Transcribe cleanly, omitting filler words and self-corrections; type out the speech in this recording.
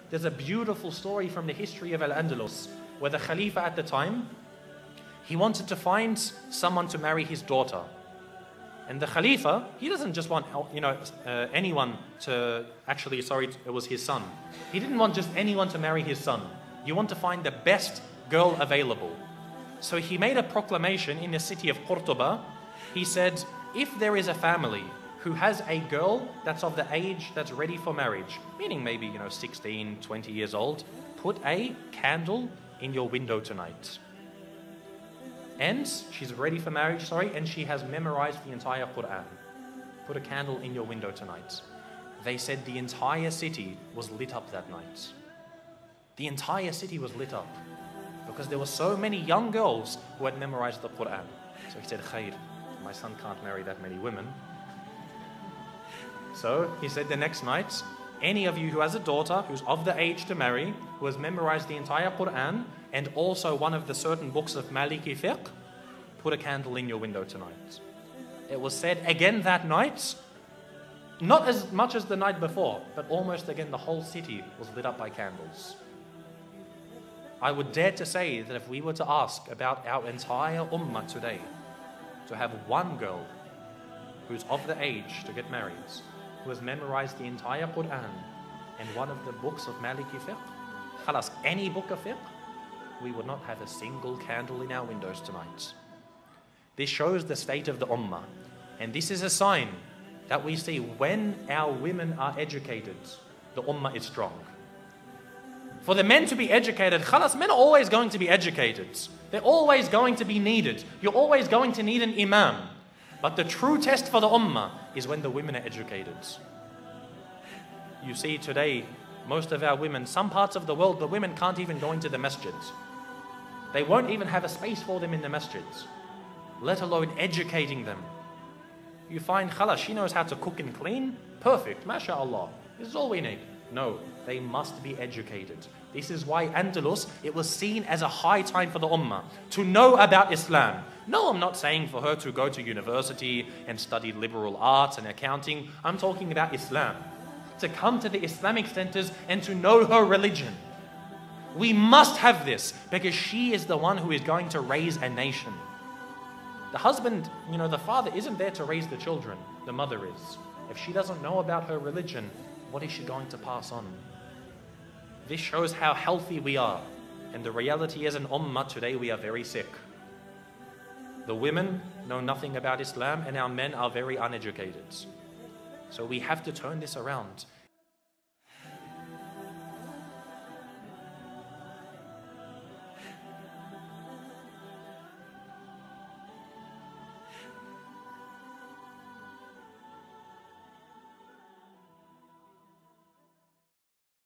there's a beautiful story from the history of Al-Andalus where the Khalifa at the time, he wanted to find someone to marry his daughter. And the Khalifa, he doesn't just want, anyone to, it was his son. He didn't want just anyone to marry his son. You want to find the best girl available. So he made a proclamation in the city of Cordoba. He said, if there is a family who has a girl that's of the age that's ready for marriage, meaning maybe, 16, 20 years old, put a candle in your window tonight. And she's ready for marriage, and she has memorized the entire Quran. Put a candle in your window tonight. They said the entire city was lit up that night. The entire city was lit up because there were so many young girls who had memorized the Quran. So he said, Khair, my son can't marry that many women. So he said the next night, any of you who has a daughter who's of the age to marry, who has memorized the entire Quran and also one of the certain books of Maliki fiqh, put a candle in your window tonight. It was said again that night, not as much as the night before, but almost again the whole city was lit up by candles. I would dare to say that if we were to ask about our entire ummah today, to have one girl who's of the age to get married, who has memorized the entire Quran and one of the books of Maliki fiqh, khalas, any book of fiqh, we would not have a single candle in our windows tonight. This shows the state of the ummah. And this is a sign that we see when our women are educated, the ummah is strong. For the men to be educated, khalas, men are always going to be educated. They're always going to be needed. You're always going to need an imam. But the true test for the ummah is when the women are educated. You see today, most of our women, some parts of the world, the women can't even go into the masjids. They won't even have a space for them in the masjids, let alone educating them. You find, khalas, she knows how to cook and clean, perfect, mashallah, this is all we need. No, they must be educated. This is why Andalus, it was seen as a high time for the ummah to know about Islam. No, I'm not saying for her to go to university and study liberal arts and accounting. I'm talking about Islam. To come to the Islamic centers and to know her religion. We must have this because she is the one who is going to raise a nation. The husband, the father isn't there to raise the children. The mother is. If she doesn't know about her religion, what is she going to pass on? This shows how healthy we are. And the reality is, in ummah today, we are very sick. The women know nothing about Islam and our men are very uneducated. So we have to turn this around.